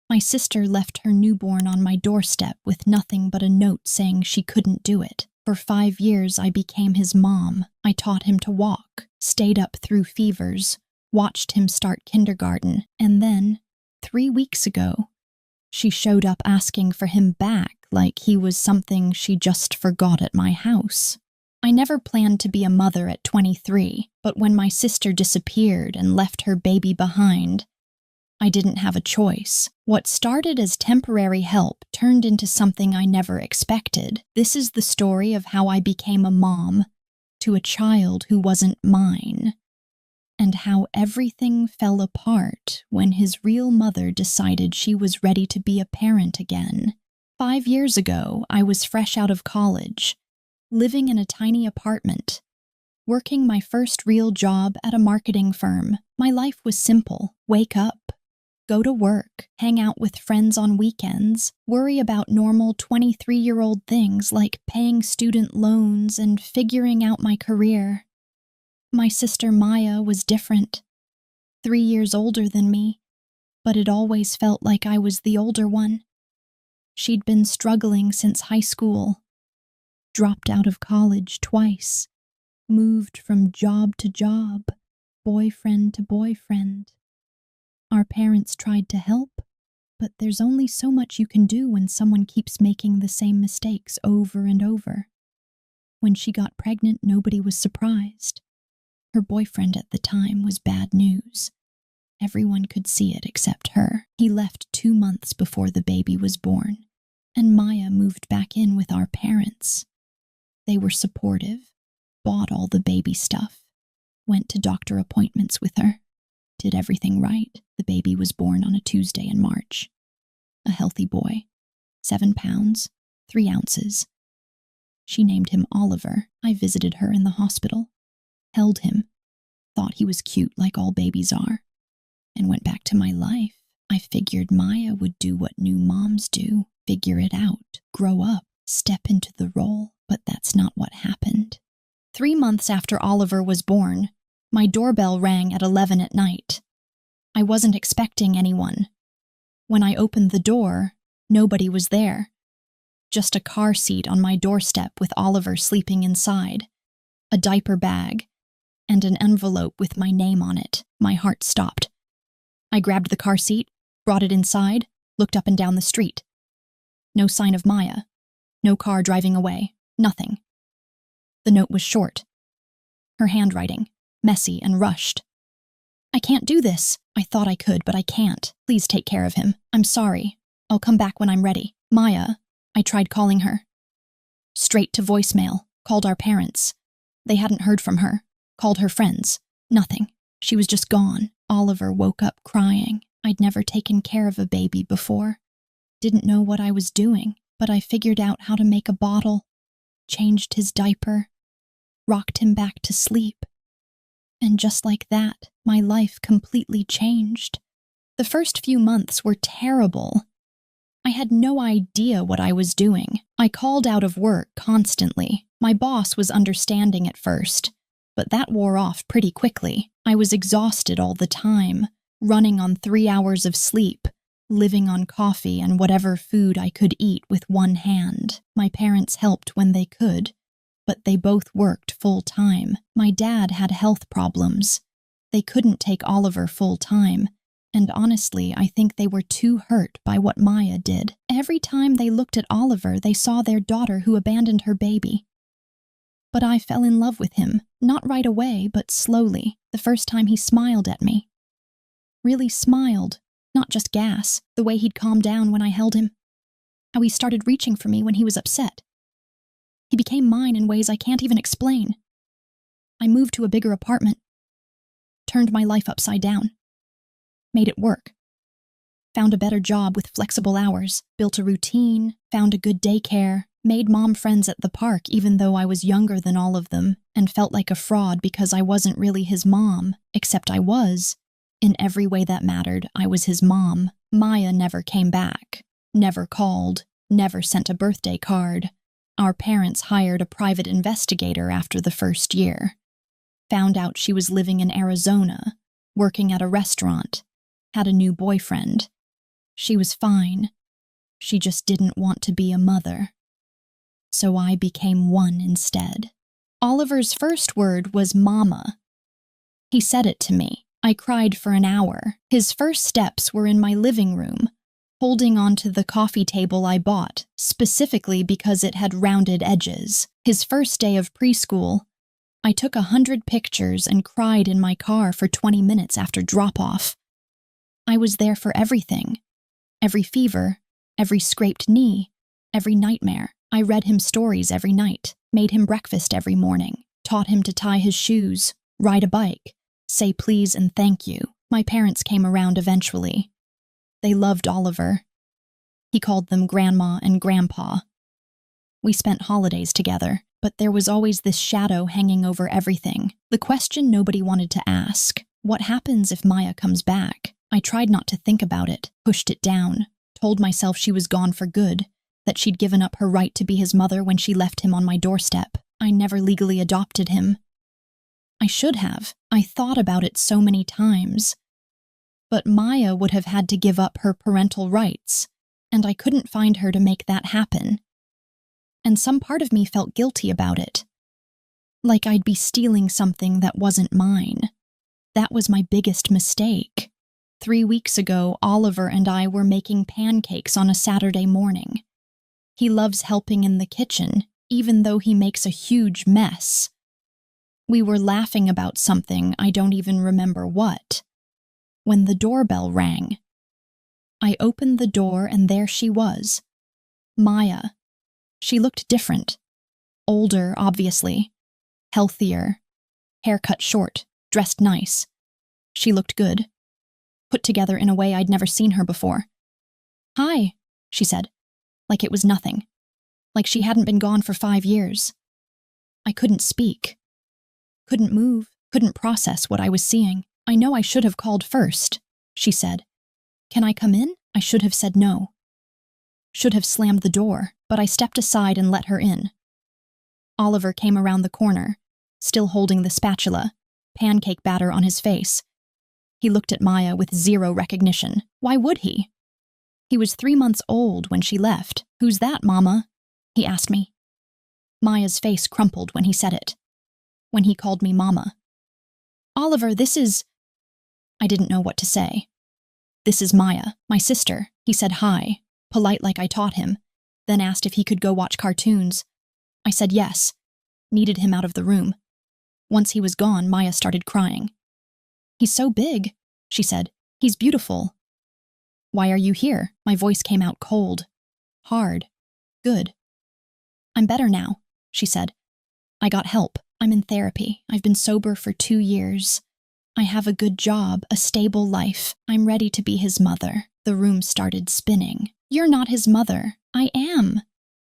My sister left her newborn on my doorstep with nothing but a note saying she couldn't do it. For 5 years, I became his mom. I taught him to walk, stayed up through fevers, watched him start kindergarten, and then, 3 weeks ago, she showed up asking for him back like he was something she just forgot at my house. I never planned to be a mother at 23, but when my sister disappeared and left her baby behind, I didn't have a choice. What started as temporary help turned into something I never expected. This is the story of how I became a mom to a child who wasn't mine, and how everything fell apart when his real mother decided she was ready to be a parent again. 5 years ago, I was fresh out of college, living in a tiny apartment, working my first real job at a marketing firm. My life was simple: wake up, go to work, hang out with friends on weekends, worry about normal 23-year-old things like paying student loans and figuring out my career. My sister Maya was different, 3 years older than me, but it always felt like I was the older one. She'd been struggling since high school, dropped out of college twice, moved from job to job, boyfriend to boyfriend. Our parents tried to help, but there's only so much you can do when someone keeps making the same mistakes over and over. When she got pregnant, nobody was surprised. Her boyfriend at the time was bad news. Everyone could see it except her. He left 2 months before the baby was born, and Maya moved back in with our parents. They were supportive, bought all the baby stuff, went to doctor appointments with her, did everything right. The baby was born on a Tuesday in March. A healthy boy, 7 pounds, 3 ounces. She named him Oliver. I visited her in the hospital, held him, thought he was cute like all babies are, and went back to my life. I figured Maya would do what new moms do, figure it out, grow up, step into the role, but that's not what happened. 3 months after Oliver was born, my doorbell rang at 11 at night. I wasn't expecting anyone. When I opened the door, nobody was there. Just a car seat on my doorstep with Oliver sleeping inside, a diaper bag, and an envelope with my name on it. My heart stopped. I grabbed the car seat, brought it inside, looked up and down the street. No sign of Maya. No car driving away. Nothing. The note was short. Her handwriting, messy and rushed. I can't do this. I thought I could, but I can't. Please take care of him. I'm sorry. I'll come back when I'm ready. Maya. I tried calling her. Straight to voicemail. Called our parents. They hadn't heard from her. Called her friends. Nothing. She was just gone. Oliver woke up crying. I'd never taken care of a baby before. Didn't know what I was doing, but I figured out how to make a bottle, changed his diaper, rocked him back to sleep. And just like that, my life completely changed. The first few months were terrible. I had no idea what I was doing. I called out of work constantly. My boss was understanding at first, but that wore off pretty quickly. I was exhausted all the time, running on 3 hours of sleep, living on coffee and whatever food I could eat with one hand. My parents helped when they could, but they both worked full-time. My dad had health problems. They couldn't take Oliver full-time, and honestly, I think they were too hurt by what Maya did. Every time they looked at Oliver, they saw their daughter who abandoned her baby. But I fell in love with him, not right away, but slowly, the first time he smiled at me. Really smiled, not just gas, the way he'd calm down when I held him. How he started reaching for me when he was upset. He became mine in ways I can't even explain. I moved to a bigger apartment, turned my life upside down, made it work. Found a better job with flexible hours, built a routine, found a good daycare, made mom friends at the park even though I was younger than all of them, and felt like a fraud because I wasn't really his mom, except I was. In every way that mattered, I was his mom. Maya never came back, never called, never sent a birthday card. Our parents hired a private investigator after the first year. Found out she was living in Arizona, working at a restaurant, had a new boyfriend. She was fine. She just didn't want to be a mother. So I became one instead. Oliver's first word was mama. He said it to me. I cried for an hour. His first steps were in my living room, holding onto the coffee table I bought, specifically because it had rounded edges. His first day of preschool, I took 100 pictures and cried in my car for 20 minutes after drop-off. I was there for everything. Every fever, every scraped knee, every nightmare. I read him stories every night, made him breakfast every morning, taught him to tie his shoes, ride a bike, say please and thank you. My parents came around eventually. They loved Oliver. He called them Grandma and Grandpa. We spent holidays together, but there was always this shadow hanging over everything. The question nobody wanted to ask: what happens if Maya comes back? I tried not to think about it, pushed it down, told myself she was gone for good, that she'd given up her right to be his mother when she left him on my doorstep. I never legally adopted him. I should have. I thought about it so many times. But Maya would have had to give up her parental rights, and I couldn't find her to make that happen. And some part of me felt guilty about it. Like I'd be stealing something that wasn't mine. That was my biggest mistake. 3 weeks ago, Oliver and I were making pancakes on a Saturday morning. He loves helping in the kitchen, even though he makes a huge mess. We were laughing about something, I don't even remember what, when the doorbell rang. I opened the door and there she was, Maya. She looked different. Older, obviously. Healthier. Hair cut short, dressed nice. She looked good. Put together in a way I'd never seen her before. "Hi," she said, like it was nothing. Like she hadn't been gone for 5 years. I couldn't speak. Couldn't move, couldn't process what I was seeing. "I know I should have called first," she said. "Can I come in?" I should have said no. Should have slammed the door, but I stepped aside and let her in. Oliver came around the corner, still holding the spatula, pancake batter on his face. He looked at Maya with zero recognition. Why would he? He was 3 months old when she left. "Who's that, Mama?" he asked me. Maya's face crumpled when he said it. When he called me Mama. "Oliver, this is..." I didn't know what to say. "This is Maya, my sister." He said hi, polite like I taught him, then asked if he could go watch cartoons. I said yes, needed him out of the room. Once he was gone, Maya started crying. "He's so big," she said. "He's beautiful." "Why are you here?" My voice came out cold, hard, good. "I'm better now," she said. "I got help. I'm in therapy. I've been sober for 2 years. I have a good job, a stable life. I'm ready to be his mother." The room started spinning. "You're not his mother." "I am."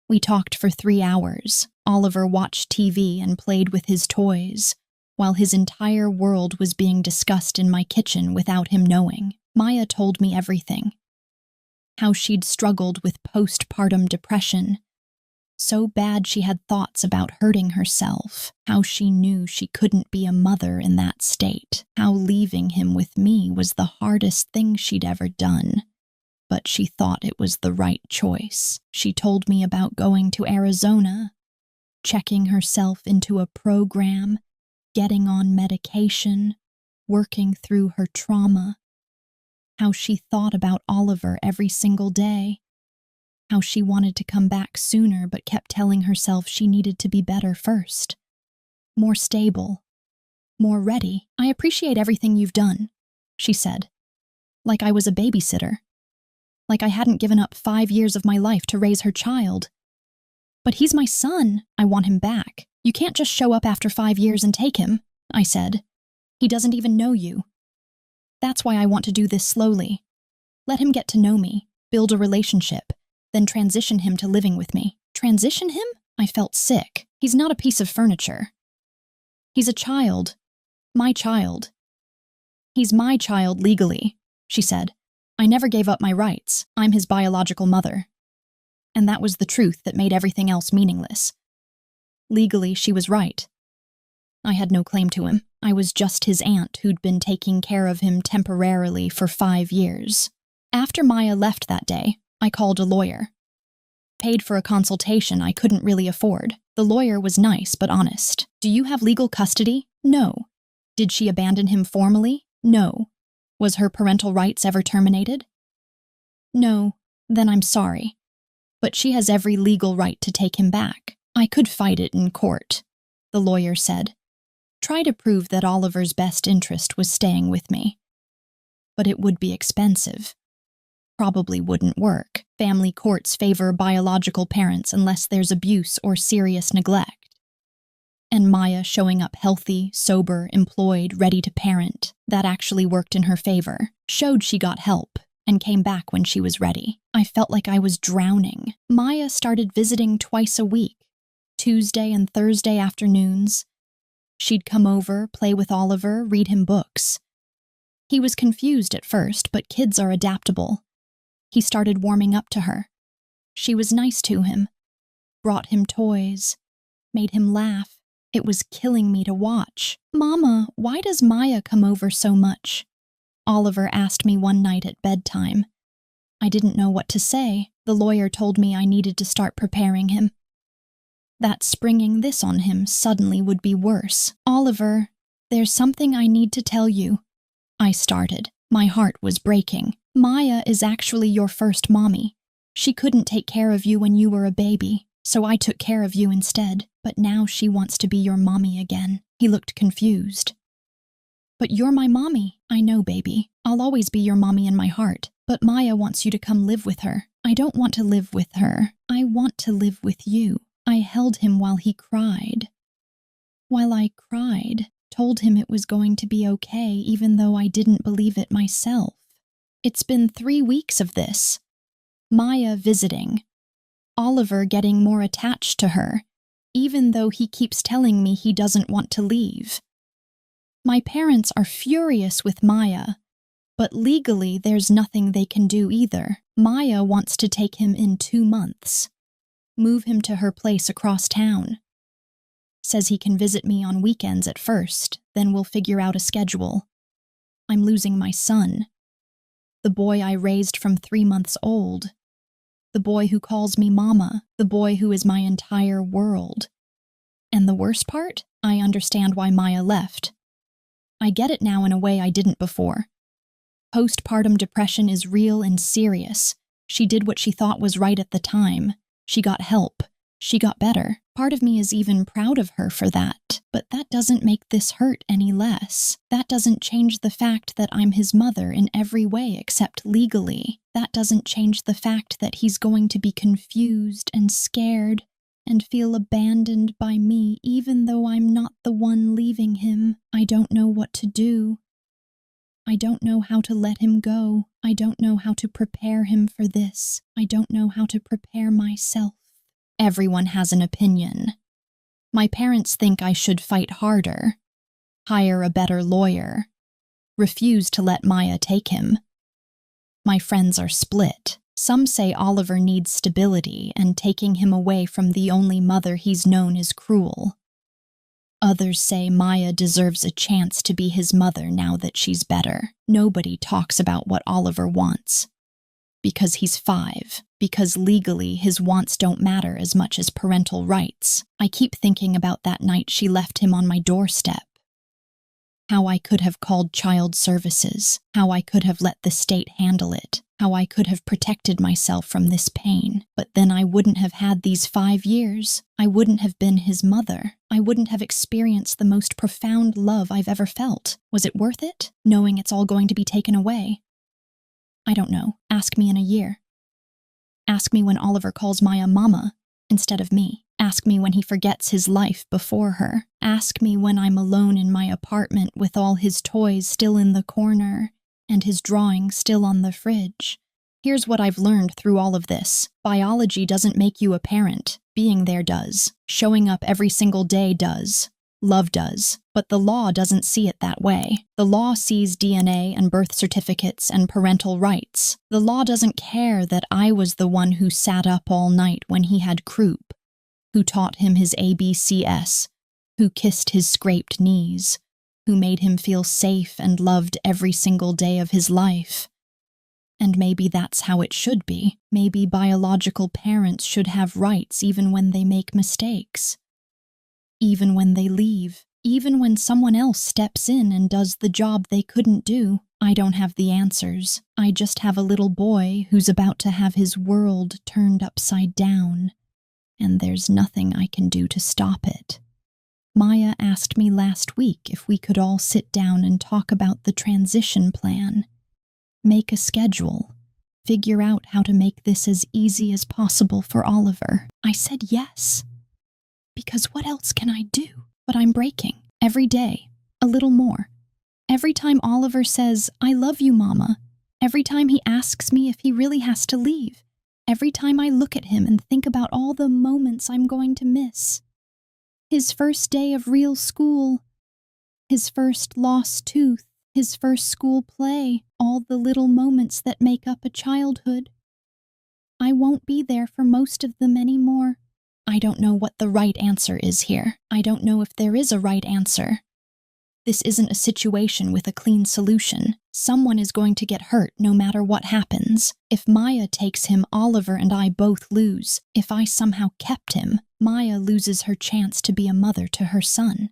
We talked for 3 hours. Oliver watched TV and played with his toys, while his entire world was being discussed in my kitchen without him knowing. Maya told me everything. How she'd struggled with postpartum depression, so bad she had thoughts about hurting herself. How she knew she couldn't be a mother in that state. How leaving him with me was the hardest thing she'd ever done. But she thought it was the right choice. She told me about going to Arizona, checking herself into a program, getting on medication, working through her trauma. How she thought about Oliver every single day. How she wanted to come back sooner but kept telling herself she needed to be better first. More stable. More ready. "I appreciate everything you've done," she said. Like I was a babysitter. Like I hadn't given up 5 years of my life to raise her child. "But he's my son. I want him back. You can't just show up after 5 years and take him," I said. "He doesn't even know you. That's why I want to do this slowly. Let him get to know me, build a relationship, then transition him to living with me." Transition him? I felt sick. He's not a piece of furniture. He's a child. My child. "He's my child legally," she said. "I never gave up my rights. I'm his biological mother." And that was the truth that made everything else meaningless. Legally, she was right. I had no claim to him. I was just his aunt who'd been taking care of him temporarily for 5 years. After Maya left that day, I called a lawyer. Paid for a consultation I couldn't really afford. The lawyer was nice but honest. Do you have legal custody? No. Did she abandon him formally? No. Was her parental rights ever terminated? No. Then I'm sorry. But she has every legal right to take him back. I could fight it in court, the lawyer said. Try to prove that Oliver's best interest was staying with me. But it would be expensive. Probably wouldn't work. Family courts favor biological parents unless there's abuse or serious neglect. And Maya showing up healthy, sober, employed, ready to parent, that actually worked in her favor, showed she got help, and came back when she was ready. I felt like I was drowning. Maya started visiting twice a week, Tuesday and Thursday afternoons. She'd come over, play with Oliver, read him books. He was confused at first, but kids are adaptable. He started warming up to her. She was nice to him, brought him toys, made him laugh. It was killing me to watch. Mama, why does Maya come over so much? Oliver asked me one night at bedtime. I didn't know what to say. The lawyer told me I needed to start preparing him. That springing this on him suddenly would be worse. Oliver, there's something I need to tell you. I started. My heart was breaking. Maya is actually your first mommy. She couldn't take care of you when you were a baby, so I took care of you instead. But now she wants to be your mommy again. He looked confused. But you're my mommy. I know, baby. I'll always be your mommy in my heart. But Maya wants you to come live with her. I don't want to live with her. I want to live with you. I held him while he cried. While I cried, told him it was going to be okay even though I didn't believe it myself. It's been 3 weeks of this. Maya visiting. Oliver getting more attached to her, even though he keeps telling me he doesn't want to leave. My parents are furious with Maya, but legally there's nothing they can do either. Maya wants to take him in 2 months. Move him to her place across town. Says he can visit me on weekends at first, then we'll figure out a schedule. I'm losing my son. The boy I raised from 3 months old. The boy who calls me mama. The boy who is my entire world. And the worst part? I understand why Maya left. I get it now in a way I didn't before. Postpartum depression is real and serious. She did what she thought was right at the time. She got help. She got better. Part of me is even proud of her for that. But that doesn't make this hurt any less. That doesn't change the fact that I'm his mother in every way except legally. That doesn't change the fact that he's going to be confused and scared and feel abandoned by me even though I'm not the one leaving him. I don't know what to do. I don't know how to let him go. I don't know how to prepare him for this. I don't know how to prepare myself. Everyone has an opinion. My parents think I should fight harder, hire a better lawyer, refuse to let Maya take him. My friends are split. Some say Oliver needs stability and taking him away from the only mother he's known is cruel. Others say Maya deserves a chance to be his mother now that she's better. Nobody talks about what Oliver wants. Because he's 5. Because legally his wants don't matter as much as parental rights. I keep thinking about that night she left him on my doorstep. How I could have called child services. How I could have let the state handle it. How I could have protected myself from this pain. But then I wouldn't have had these 5 years. I wouldn't have been his mother. I wouldn't have experienced the most profound love I've ever felt. Was it worth it, knowing it's all going to be taken away? I don't know. Ask me in a year. Ask me when Oliver calls Maya mama instead of me. Ask me when he forgets his life before her. Ask me when I'm alone in my apartment with all his toys still in the corner and his drawing still on the fridge. Here's what I've learned through all of this. Biology doesn't make you a parent. Being there does. Showing up every single day does. Love does. But the law doesn't see it that way. The law sees DNA and birth certificates and parental rights. The law doesn't care that I was the one who sat up all night when he had croup, who taught him his ABCs, who kissed his scraped knees, who made him feel safe and loved every single day of his life. And maybe that's how it should be. Maybe biological parents should have rights even when they make mistakes. Even when they leave. Even when someone else steps in and does the job they couldn't do. I don't have the answers. I just have a little boy who's about to have his world turned upside down. And there's nothing I can do to stop it. Maya asked me last week if we could all sit down and talk about the transition plan. Make a schedule. Figure out how to make this as easy as possible for Oliver. I said yes. Because what else can I do? But I'm breaking. Every day. A little more. Every time Oliver says, "I love you, Mama." Every time he asks me if he really has to leave. Every time I look at him and think about all the moments I'm going to miss. His first day of real school. His first lost tooth. His first school play, all the little moments that make up a childhood. I won't be there for most of them anymore. I don't know what the right answer is here. I don't know if there is a right answer. This isn't a situation with a clean solution. Someone is going to get hurt no matter what happens. If Maya takes him, Oliver and I both lose. If I somehow kept him, Maya loses her chance to be a mother to her son.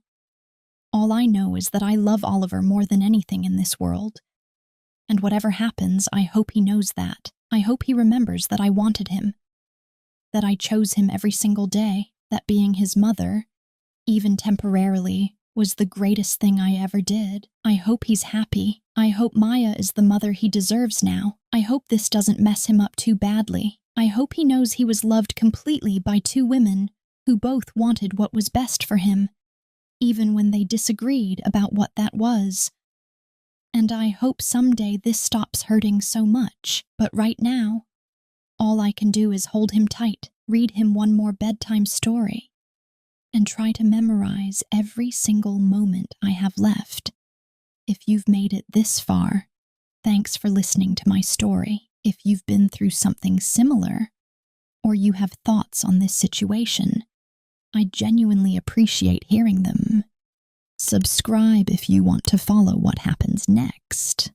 All I know is that I love Oliver more than anything in this world. And whatever happens, I hope he knows that. I hope he remembers that I wanted him. That I chose him every single day. That being his mother, even temporarily, was the greatest thing I ever did. I hope he's happy. I hope Maya is the mother he deserves now. I hope this doesn't mess him up too badly. I hope he knows he was loved completely by two women who both wanted what was best for him, even when they disagreed about what that was. And I hope someday this stops hurting so much. But right now, all I can do is hold him tight, read him one more bedtime story, and try to memorize every single moment I have left. If you've made it this far, thanks for listening to my story. If you've been through something similar, or you have thoughts on this situation, I genuinely appreciate hearing them. Subscribe if you want to follow what happens next.